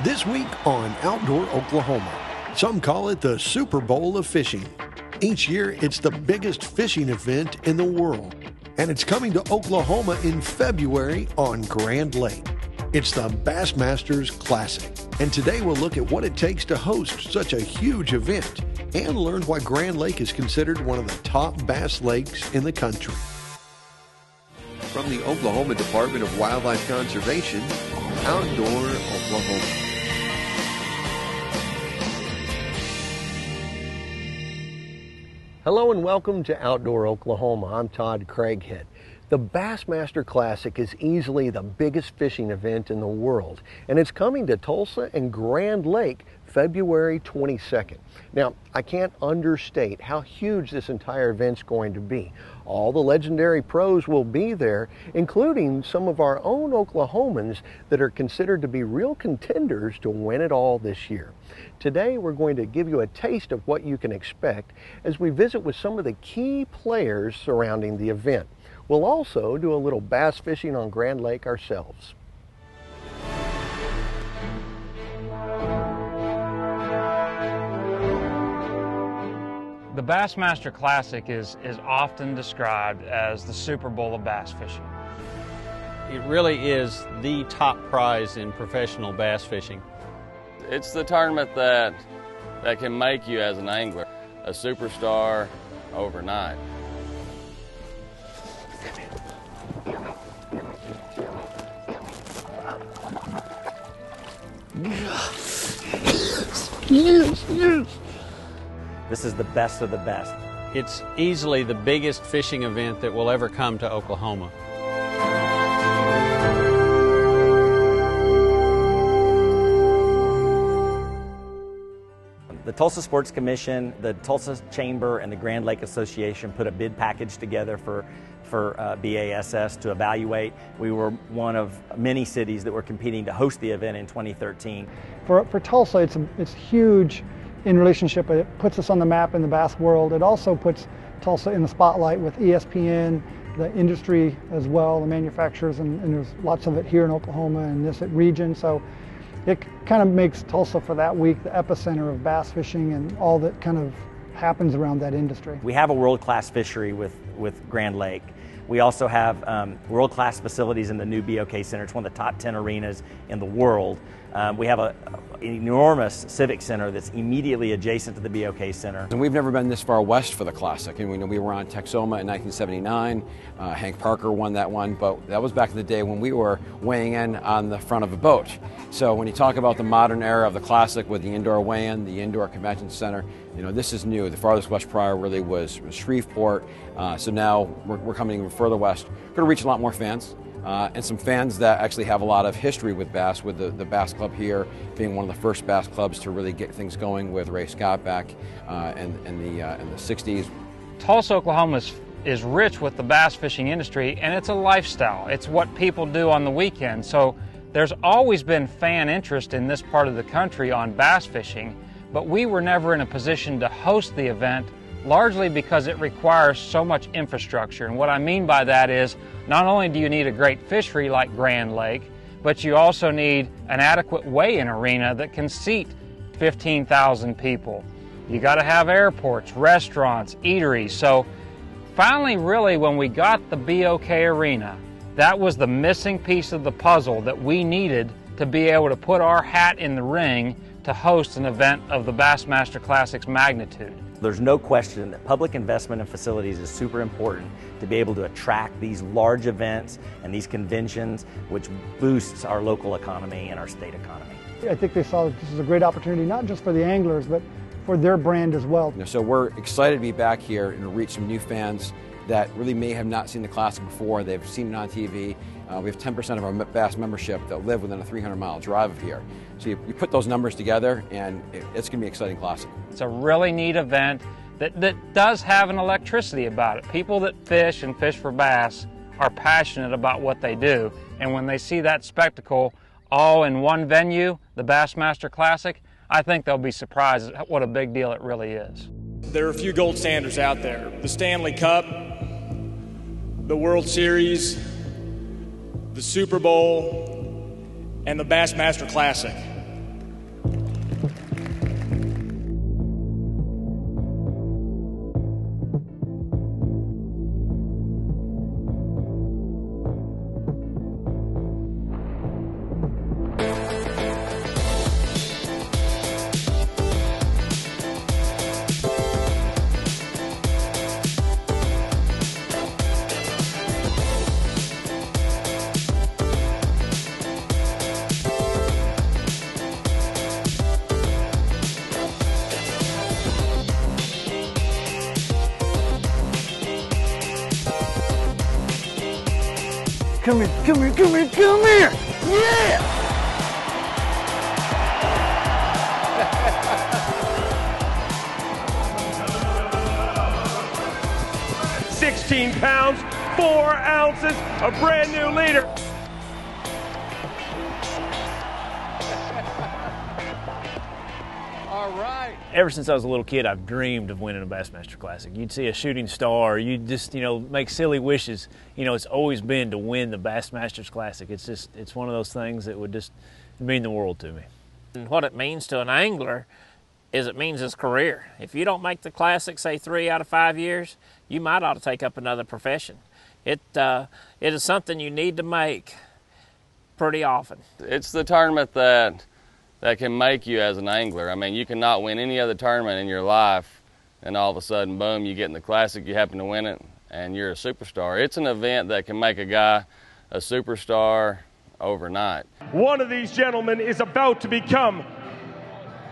This week on Outdoor Oklahoma, some call it the Super Bowl of fishing. Each year, it's the biggest fishing event in the world, and it's coming to Oklahoma in February on Grand Lake. It's the Bassmaster Classic, and today we'll look at what it takes to host such a huge event and learn why Grand Lake is considered one of the top bass lakes in the country. From the Oklahoma Department of Wildlife Conservation, Outdoor Oklahoma. Hello and welcome to Outdoor Oklahoma. I'm Todd Craighead. The Bassmaster Classic is easily the biggest fishing event in the world, and it's coming to Tulsa and Grand Lake February 22nd. Now, I can't understate how huge this entire event's going to be. All the legendary pros will be there, including some of our own Oklahomans that are considered to be real contenders to win it all this year. Today, we're going to give you a taste of what you can expect as we visit with some of the key players surrounding the event. We'll also do a little bass fishing on Grand Lake ourselves. The Bassmaster Classic is often described as the Super Bowl of bass fishing. It really is the top prize in professional bass fishing. It's the tournament that can make you as an angler a superstar overnight. This is the best of the best. It's easily the biggest fishing event that will ever come to Oklahoma. The Tulsa Sports Commission, the Tulsa Chamber, and the Grand Lake Association put a bid package together for BASS to evaluate. We were one of many cities that were competing to host the event in 2013. For Tulsa, it's huge in relationship. It puts us on the map in the bass world. It also puts Tulsa in the spotlight with ESPN, the industry as well, the manufacturers, and there's lots of it here in Oklahoma and this region. So it kind of makes Tulsa for that week the epicenter of bass fishing and all that kind of happens around that industry. We have a world-class fishery with Grand Lake. We also have world-class facilities in the new BOK Center. It's one of the top 10 arenas in the world. We have an enormous civic center that's immediately adjacent to the BOK Center. And we've never been this far west for the Classic. And we know we were on Texoma in 1979. Hank Parker won that one, but that was back in the day when we were weighing in on the front of a boat. So when you talk about the modern era of the Classic with the indoor weigh-in, the indoor convention center, you know, this is new. The farthest west prior really was Shreveport. So now we're coming even further west. We're going to reach a lot more fans. And some fans that actually have a lot of history with bass, with the Bass Club here being one of the first bass clubs to really get things going with Ray Scott back in the 60s. Tulsa, Oklahoma is rich with the bass fishing industry, and it's a lifestyle. It's what people do on the weekend. So there's always been fan interest in this part of the country on bass fishing, but we were never in a position to host the event, largely because it requires so much infrastructure. And what I mean by that is, not only do you need a great fishery like Grand Lake, but you also need an adequate weigh-in arena that can seat 15,000 people. You got to have airports, restaurants, eateries. So finally, really, when we got the BOK arena, that was the missing piece of the puzzle that we needed to be able to put our hat in the ring to host an event of the Bassmaster Classic's magnitude. There's no question that public investment in facilities is super important to be able to attract these large events and these conventions, which boosts our local economy and our state economy. I think they saw that this is a great opportunity, not just for the anglers, but for their brand as well. So we're excited to be back here and reach some new fans that really may have not seen the Classic before. They've seen it on TV. We have 10% of our Bass membership that live within a 300-mile drive of here. So you put those numbers together, and it's going to be an exciting Classic. It's a really neat event that does have an electricity about it. People that fish and fish for bass are passionate about what they do, and when they see that spectacle all in one venue, the Bassmaster Classic, I think they'll be surprised at what a big deal it really is. There are a few gold standards out there. The Stanley Cup, the World Series, the Super Bowl, and the Bassmaster Classic. Come here, come here, come here, come here! Yeah! 16 pounds, 4 ounces, a brand new leader. All right. Ever since I was a little kid, I've dreamed of winning a Bassmaster Classic. You'd see a shooting star, you'd just, make silly wishes. It's always been to win the Bassmasters Classic. It's one of those things that would just mean the world to me. And what it means to an angler is it means his career. If you don't make the Classic, say 3 out of 5 years, you might ought to take up another profession. It is something you need to make pretty often. It's the tournament that can make you as an angler. I mean, you cannot win any other tournament in your life, and all of a sudden, boom, you get in the Classic, you happen to win it, and you're a superstar. It's an event that can make a guy a superstar overnight. One of these gentlemen is about to become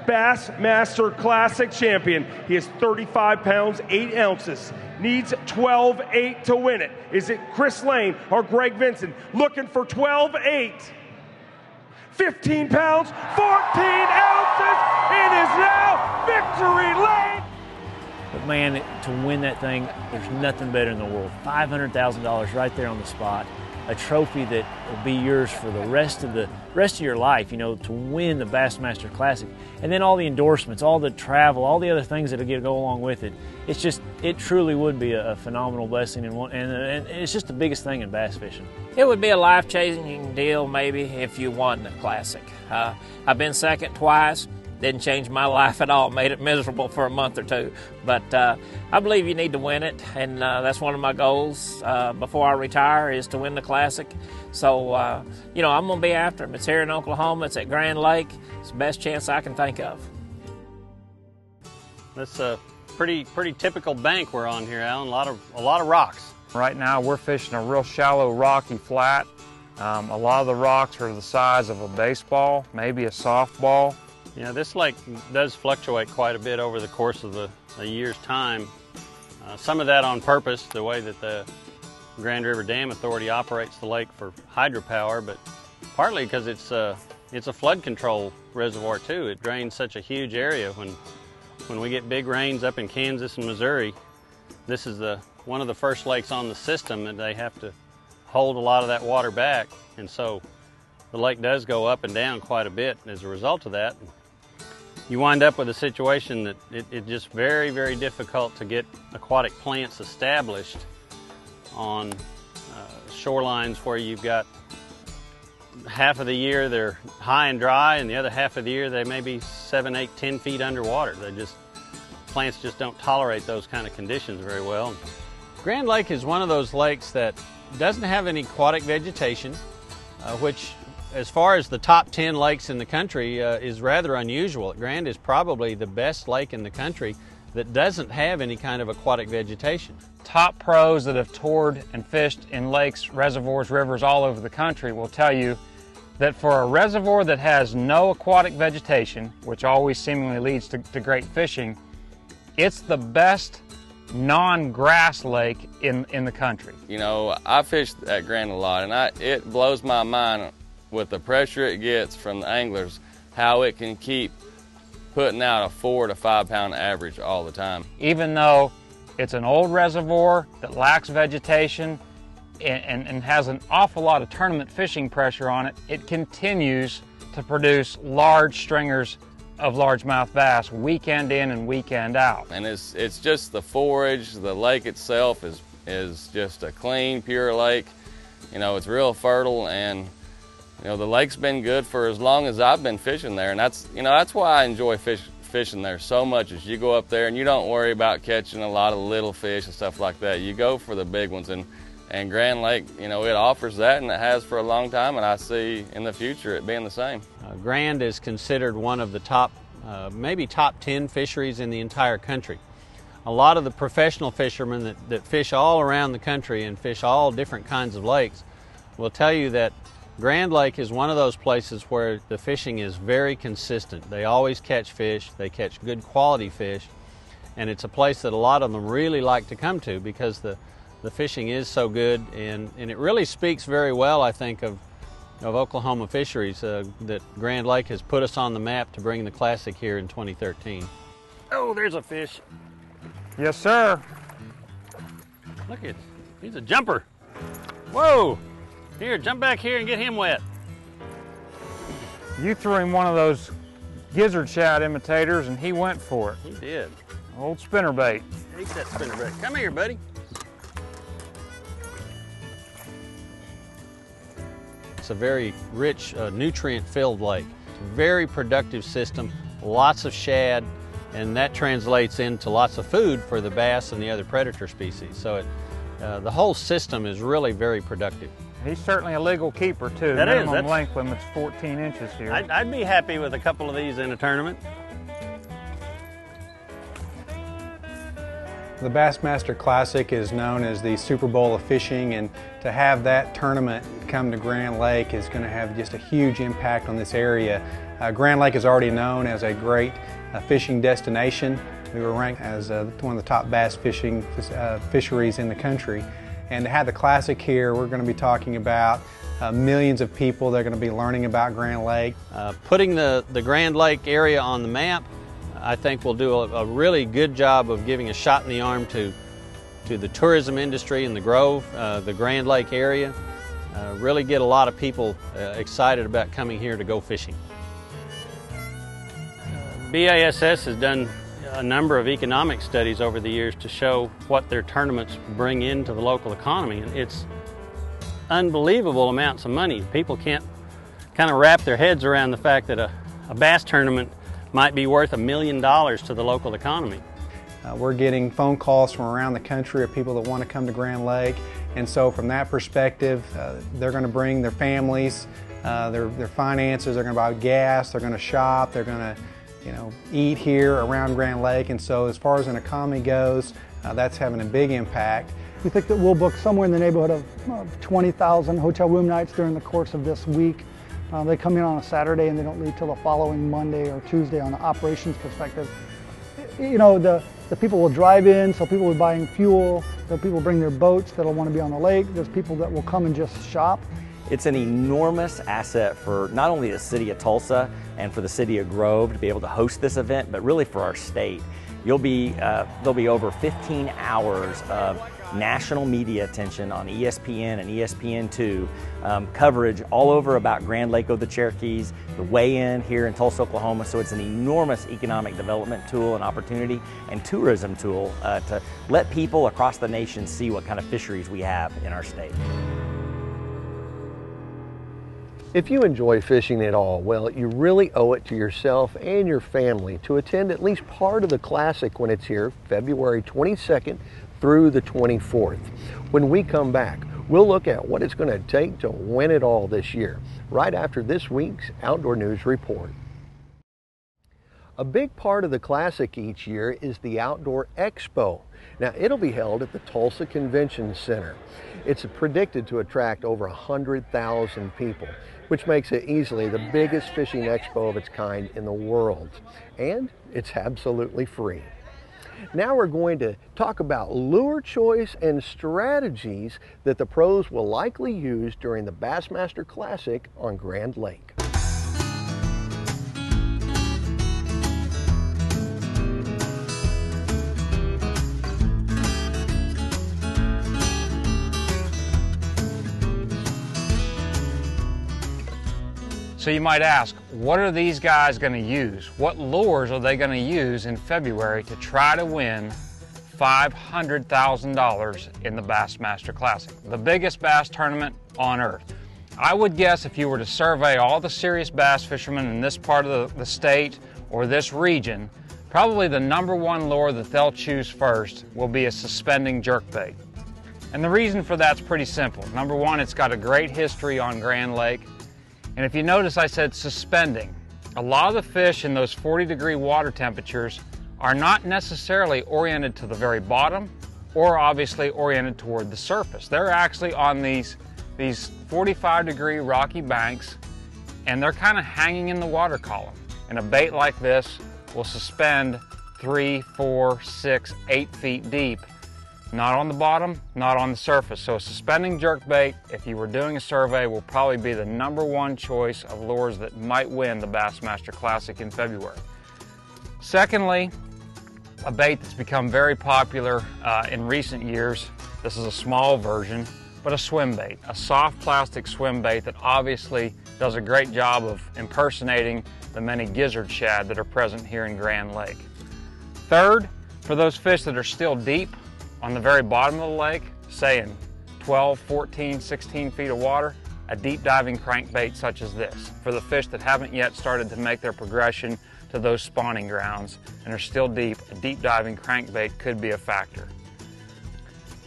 Bassmaster Classic Champion. He is 35 pounds, 8 ounces. Needs 12.8 to win it. Is it Chris Lane or Greg Vinson? Looking for 12.8. 15 pounds, 14 ounces. It is now victory lane. But man, to win that thing, there's nothing better in the world. $500,000 right there on the spot. A trophy that will be yours for the rest of your life, to win the Bassmaster Classic. And then all the endorsements, all the travel, all the other things that go along with it. It truly would be a phenomenal blessing, and it's just the biggest thing in bass fishing. It would be a life-changing deal maybe if you won the Classic. I've been second twice. Didn't change my life at all, made it miserable for a month or two. But I believe you need to win it, and that's one of my goals before I retire is to win the Classic. So, I'm going to be after him. It's here in Oklahoma. It's at Grand Lake. It's the best chance I can think of. That's a pretty typical bank we're on here, Alan. A lot of rocks. Right now we're fishing a real shallow rocky flat. A lot of the rocks are the size of a baseball, maybe a softball. This lake does fluctuate quite a bit over the course of a year's time. Some of that on purpose, the way that the Grand River Dam Authority operates the lake for hydropower, but partly because it's a flood control reservoir too. It drains such a huge area. When we get big rains up in Kansas and Missouri, this is one of the first lakes on the system, and they have to hold a lot of that water back, and so the lake does go up and down quite a bit as a result of that. You wind up with a situation that it's just very, very difficult to get aquatic plants established on shorelines where you've got half of the year they're high and dry, and the other half of the year they may be 7, 8, 10 feet underwater. Plants just don't tolerate those kind of conditions very well. Grand Lake is one of those lakes that doesn't have any aquatic vegetation, which, as far as the top 10 lakes in the country, is rather unusual. Grand is probably the best lake in the country that doesn't have any kind of aquatic vegetation. Top pros that have toured and fished in lakes, reservoirs, rivers all over the country will tell you that for a reservoir that has no aquatic vegetation, which always seemingly leads to great fishing, it's the best non-grass lake in the country. I fished at Grand a lot, and it blows my mind with the pressure it gets from the anglers, how it can keep putting out a 4 to 5 pound average all the time. Even though it's an old reservoir that lacks vegetation and has an awful lot of tournament fishing pressure on it, it continues to produce large stringers of largemouth bass weekend in and weekend out. And it's just the forage, the lake itself is just a clean, pure lake. It's real fertile, and the lake's been good for as long as I've been fishing there, and that's why I enjoy fishing there so much. Is you go up there and you don't worry about catching a lot of little fish and stuff like that. You go for the big ones, and Grand Lake, it offers that, and it has for a long time, and I see in the future it being the same. Grand is considered one of the top, maybe top 10 fisheries in the entire country. A lot of the professional fishermen that fish all around the country and fish all different kinds of lakes will tell you that Grand Lake is one of those places where the fishing is very consistent. They always catch fish, they catch good quality fish, and it's a place that a lot of them really like to come to because the the fishing is so good, and it really speaks very well, I think, of Oklahoma fisheries, that Grand Lake has put us on the map to bring the Classic here in 2013. Oh, there's a fish. Yes, sir. Look at, he's a jumper. Whoa! Here, jump back here and get him wet. You threw him one of those gizzard shad imitators and he went for it. He did. Old spinnerbait. Take that spinnerbait. Come here, buddy. It's a very rich, nutrient-filled lake. It's a very productive system, lots of shad, and that translates into lots of food for the bass and the other predator species. So the whole system is really very productive. He's certainly a legal keeper too. That is. Minimum length limit's 14 inches here. I'd be happy with a couple of these in a tournament. The Bassmaster Classic is known as the Super Bowl of fishing, and to have that tournament come to Grand Lake is going to have just a huge impact on this area. Grand Lake is already known as a great fishing destination. We were ranked as one of the top bass fishing fisheries in the country. And to have the Classic here, we're going to be talking about millions of people that are going to be learning about Grand Lake. Putting the Grand Lake area on the map, I think will do a really good job of giving a shot in the arm to the tourism industry in the Grove, the Grand Lake area. Really get a lot of people excited about coming here to go fishing. BASS has done a number of economic studies over the years to show what their tournaments bring into the local economy. And it's unbelievable amounts of money. People can't kind of wrap their heads around the fact that a bass tournament might be worth $1 million to the local economy. We're getting phone calls from around the country of people that want to come to Grand Lake, and so from that perspective, they're going to bring their families, their finances, they're going to buy gas, they're going to shop, they're going to eat here around Grand Lake, and so as far as an economy goes, that's having a big impact. We think that we'll book somewhere in the neighborhood of 20,000 hotel room nights during the course of this week. They come in on a Saturday and they don't leave till the following Monday or Tuesday on the operations perspective. The people will drive in, so people will be buying fuel, so people bring their boats that'll want to be on the lake. There's people that will come and just shop. It's an enormous asset for not only the city of Tulsa and for the city of Grove to be able to host this event, but really for our state. There'll be over 15 hours of national media attention on ESPN and ESPN2, coverage all over about Grand Lake of the Cherokees, the weigh-in here in Tulsa, Oklahoma. So it's an enormous economic development tool and opportunity and tourism tool to let people across the nation see what kind of fisheries we have in our state. If you enjoy fishing at all, well, you really owe it to yourself and your family to attend at least part of the Classic when it's here, February 22nd through the 24th. When we come back, we'll look at what it's going to take to win it all this year, right after this week's Outdoor News Report. A big part of the Classic each year is the Outdoor Expo. Now, it'll be held at the Tulsa Convention Center. It's predicted to attract over 100,000 people, which makes it easily the biggest fishing expo of its kind in the world. And it's absolutely free. Now we're going to talk about lure choice and strategies that the pros will likely use during the Bassmaster Classic on Grand Lake. So you might ask, what are these guys going to use? What lures are they going to use in February to try to win $500,000 in the Bassmaster Classic, the biggest bass tournament on earth? I would guess if you were to survey all the serious bass fishermen in this part of the state or this region, probably the #1 lure that they'll choose first will be a suspending jerkbait. And the reason for that's pretty simple. Number one, it's got a great history on Grand Lake. And if you notice, I said suspending. A lot of the fish in those 40-degree water temperatures are not necessarily oriented to the very bottom or obviously oriented toward the surface. They're actually on these 45-degree rocky banks, and they're kind of hanging in the water column. And a bait like this will suspend 3, 4, 6, 8 feet deep not on the bottom, not on the surface. So a suspending jerkbait, if you were doing a survey, will probably be the #1 choice of lures that might win the Bassmaster Classic in February. Secondly, a bait that's become very popular in recent years. This is a small version, but a swim bait, a soft plastic swim bait that obviously does a great job of impersonating the many gizzard shad that are present here in Grand Lake. Third, for those fish that are still deep on the very bottom of the lake, say in 12, 14, 16 feet of water, a deep diving crankbait such as this. For the fish that haven't yet started to make their progression to those spawning grounds and are still deep, a deep diving crankbait could be a factor.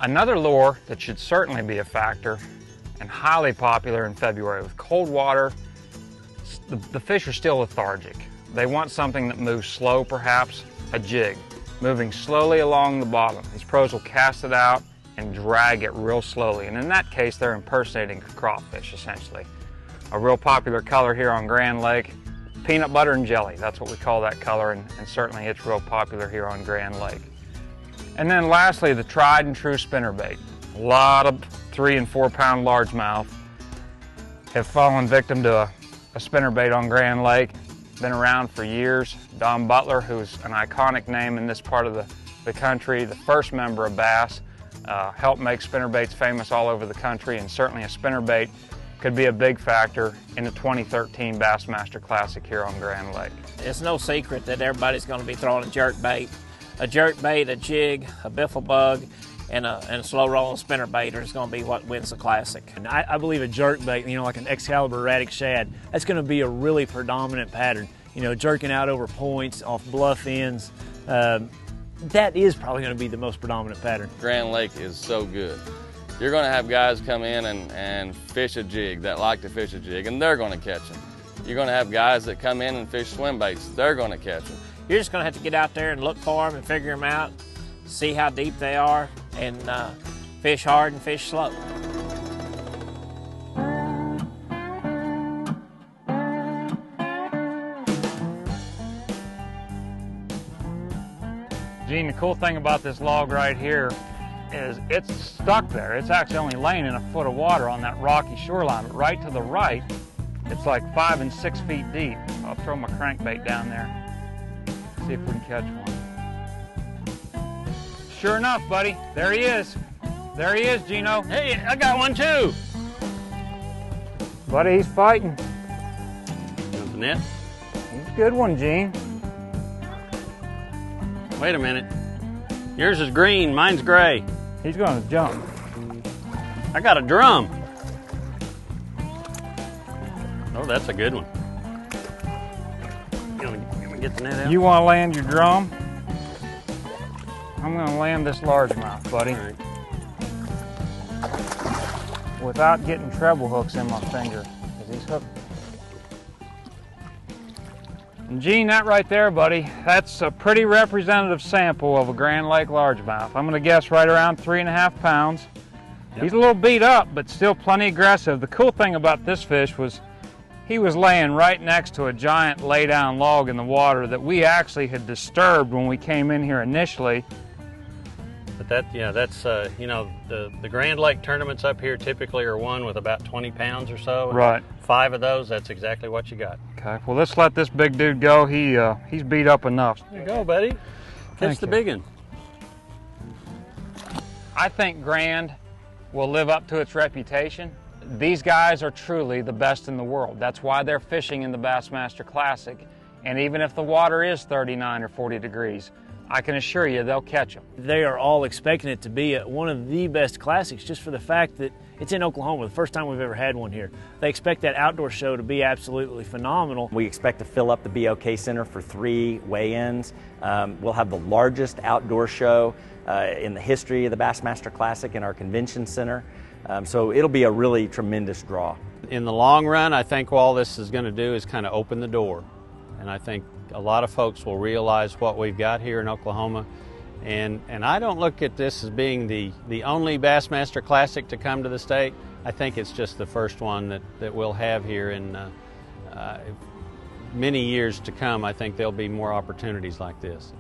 Another lure that should certainly be a factor and highly popular in February with cold water, the fish are still lethargic. They want something that moves slow, perhaps a jig, moving slowly along the bottom. These pros will cast it out and drag it real slowly, and in that case they're impersonating a crawfish essentially. A real popular color here on Grand Lake, peanut butter and jelly, that's what we call that color, and certainly it's real popular here on Grand Lake. And then lastly, the tried and true spinnerbait. A lot of 3 and 4 pound largemouth have fallen victim to a spinnerbait on Grand Lake. Been around for years. Don Butler, who's an iconic name in this part of the country, the first member of Bass, helped make spinnerbaits famous all over the country, and certainly a spinnerbait could be a big factor in the 2013 Bassmaster Classic here on Grand Lake. It's no secret that everybody's going to be throwing a jerkbait. A jerkbait, a jig, a biffle bug, and a slow rolling spinnerbait is going to be what wins the Classic. And I believe a jerkbait, you know, like an Excalibur erratic shad, that's going to be a really predominant pattern. You know, jerking out over points, off bluff ends, that is probably going to be the most predominant pattern. Grand Lake is so good. You're going to have guys come in and fish a jig that like to fish a jig, and they're going to catch them. You're going to have guys that come in and fish swim baits. They're going to catch them. You're just going to have to get out there and look for them and figure them out, see how deep they are, and fish hard and fish slow. Gene, the cool thing about this log right here is it's stuck there. It's actually only laying in a foot of water on that rocky shoreline, but right to the right, it's like 5 and 6 feet deep. I'll throw my crankbait down there, see if we can catch one. Sure enough, buddy, there he is. There he is, Gino. Hey, I got one too. Buddy, he's fighting. Comes the net. He's a good one, Gene. Wait a minute. Yours is green, mine's gray. He's going to jump. I got a drum. Oh, that's a good one. Let me get the net out. You want to land your drum? I'm going to land this largemouth, buddy. All right. Without getting treble hooks in my finger, because he's hooked. And Gene, that right there, buddy, that's a pretty representative sample of a Grand Lake largemouth. I'm going to guess right around 3.5 pounds. Yep. He's a little beat up, but still plenty aggressive. The cool thing about this fish was he was laying right next to a giant lay-down log in the water that we actually had disturbed when we came in here initially. But that's you know, the Grand Lake tournaments up here typically are won with about 20 pounds or so. Right. 5 of those, that's exactly what you got. Okay, well, let's let this big dude go. He's beat up enough. There you go, buddy. Catch the big one. I think Grand will live up to its reputation. These guys are truly the best in the world. That's why they're fishing in the Bassmaster Classic. And even if the water is 39 or 40 degrees, I can assure you they'll catch them. They are all expecting it to be one of the best classics just for the fact that it's in Oklahoma, the first time we've ever had one here. They expect that outdoor show to be absolutely phenomenal. We expect to fill up the BOK Center for 3 weigh-ins. We'll have the largest outdoor show in the history of the Bassmaster Classic in our convention center. So it'll be a really tremendous draw. In the long run, I think all this is going to do is kind of open the door. And I think a lot of folks will realize what we've got here in Oklahoma. And I don't look at this as being the only Bassmaster Classic to come to the state. I think it's just the first one that we'll have here in many years to come. I think there'll be more opportunities like this.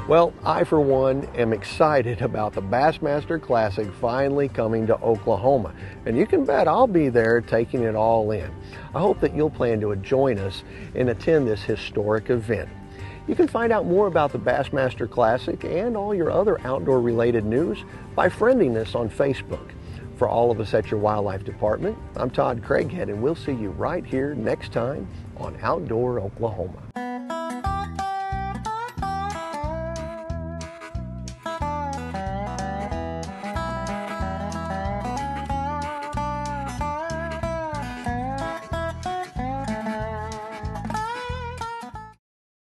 Well, I for one am excited about the Bassmaster Classic finally coming to Oklahoma, and you can bet I'll be there taking it all in. I hope that you'll plan to join us and attend this historic event. You can find out more about the Bassmaster Classic and all your other outdoor related news by friending us on Facebook. For all of us at your wildlife department, I'm Todd Craighead, and we'll see you right here next time on Outdoor Oklahoma.